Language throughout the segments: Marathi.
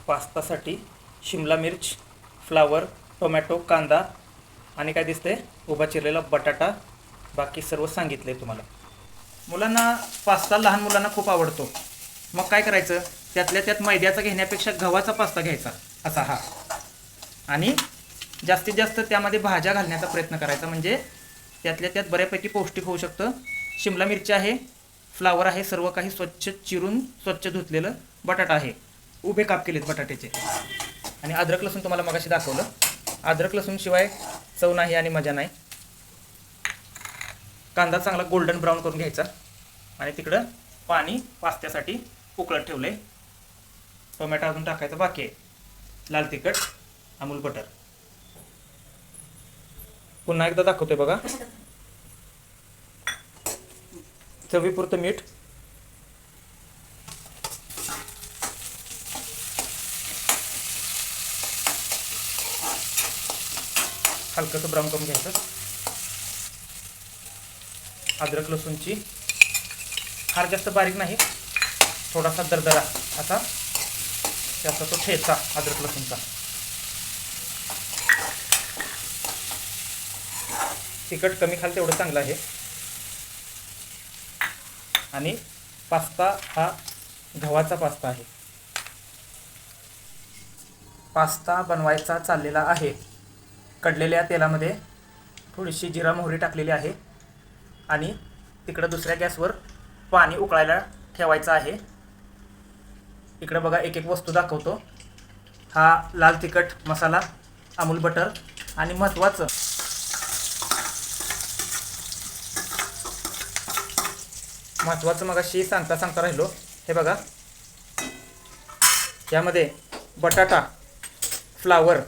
पास्तासाठी शिमला मिर्च, फ्लावर, टोमॅटो, कांदा आणि काय दिसतंय उभा चिरलेला बटाटा, बाकी सर्व सांगितले तुम्हाला. मुलांना पास्ता लहान मुलांना खूप आवडतो. मग काय करायचं, त्यातल्या त्यात मैद्याचा घेण्यापेक्षा गव्हाचा पास्ता घ्यायचा असा हा, आणि जास्तीत जास्त त्यामध्ये भाज्या घालण्याचा प्रयत्न करायचा, म्हणजे त्यातल्या त्यात बऱ्यापैकी पौष्टिक होऊ शकतं. शिमला मिरची आहे, फ्लावर आहे, सर्व काही स्वच्छ चिरून स्वच्छ धुतलेलं, बटाटा आहे, उभे काप केलेत बटाट्याचे, आणि अद्रक लसूण तुम्हाला मगाशी दाखवलं. अद्रक लसूण शिवाय चव नाही आणि मजा नाही. कांदा चांगला गोल्डन ब्राऊन करून घ्यायचा, आणि तिकडं पाणी पास्त्यासाठी उकळत ठेवलंय. टोमॅटो अजून टाकायचा बाकी आहे. लाल तिखट, अमूल बटर. पुन्हा एकदा दाखवतोय बघा. चवीपुरतं मीठ, हलकंसं ब्राऊन करून घ्यायचं. अद्रक लसूणची फार जास्त बारीक नाही, थोडासा दरदरा असा त्याचा तो ठेचा अद्रक लसूणचा. तिखट कमी खाल तेवढं चांगलं आहे. आणि पास्ता हा गव्हाचा पास्ता आहे. पास्ता बनवायचा चाललेला आहे. कडलेल्या तेलामध्ये थोडीशी जिरा मोहरी टाकलेली आहे, आणि तिकडं दुसऱ्या गॅसवर पाणी उकळायला ठेवायचं आहे. इकडं बघा एक एक वस्तू दाखवतो. हा लाल तिखट मसाला, अमूल बटर, आणि महत्त्वाचं मगाशी सांगता राहिलो. हे बघा, यामध्ये बटाटा, फ्लावर,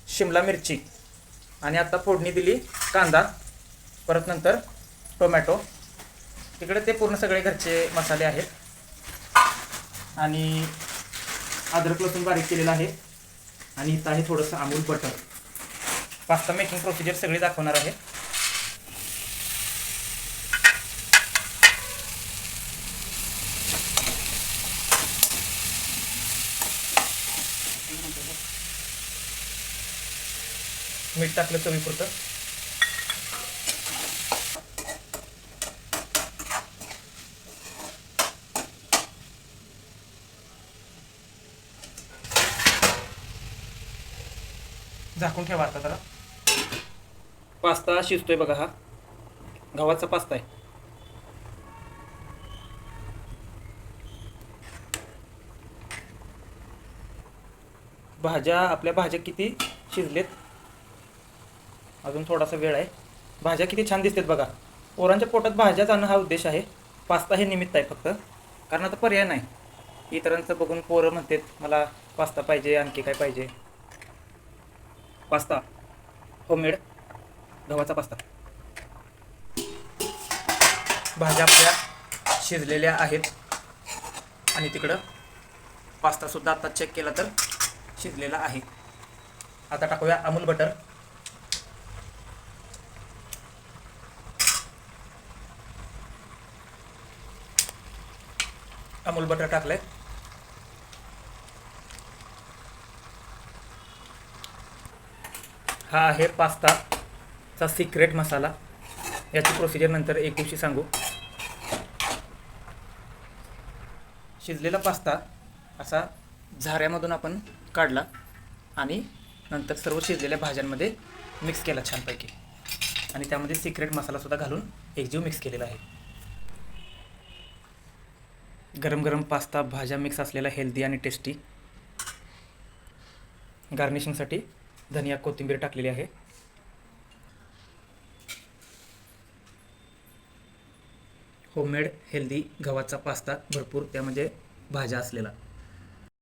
शिमला मिरची, आणि आता फोडणी दिली कांदा, परत नंतर टोमॅटो. इकडे ते पूर्ण सगळे घरचे मसाले आहेत, आणि अद्रक लसूण बारीक केलेलं आहे, आणि इथं आहे थोडंसं Amul butter. Pasta making procedure सगळी दाखवणार आहे. मीठ टाकलं चवीपुरतं. झाकून ठेवा आता जरा. पास्ता शिजतोय बघा. हा गव्हाचा पास्ता आहे. आपल्या भाज्या किती शिजलेत, अजून थोडासा वेळ आहे. भाज्या किती छान दिसतात बघा. पोरांच्या पोटात भाज्याच आणणं हा उद्देश आहे. पास्ता हे निमित्त आहे फक्त, कारण आता पर्याय नाही. इतरांचं बघून पोरं म्हणतात मला पास्ता पाहिजे, आणखी काय पाहिजे. पास्ता होममेड गव्हाचा पास्ता. भाज्या आपल्या शिजलेल्या आहेत, आणि तिकडं पास्तासुद्धा आता चेक केला तर शिजलेला आहे. आता टाकूया अमूल बटर. अमूल बटर टाकलंय. हा आहे पास्ताचा सिक्रेट मसाला. याची प्रोसिजर नंतर एक दिवशी सांगू. शिजलेला पास्ता असा झाऱ्यामधून आपण काढला, आणि नंतर सर्व शिजलेल्या भाज्यांमध्ये मिक्स केला छानपैकी, आणि त्यामध्ये सिक्रेट मसालासुद्धा घालून एकजीव मिक्स केलेला आहे. गरम गरम पास्ता, भाज्या मिक्स असलेला हेल्दी आणि टेस्टी. गार्निशिंगसाठी धनिया कोथिंबीर टाकलेली आहे. होममेड हेल्दी गव्हाचा पास्ता, भरपूर त्यामध्ये भाज्या असलेला.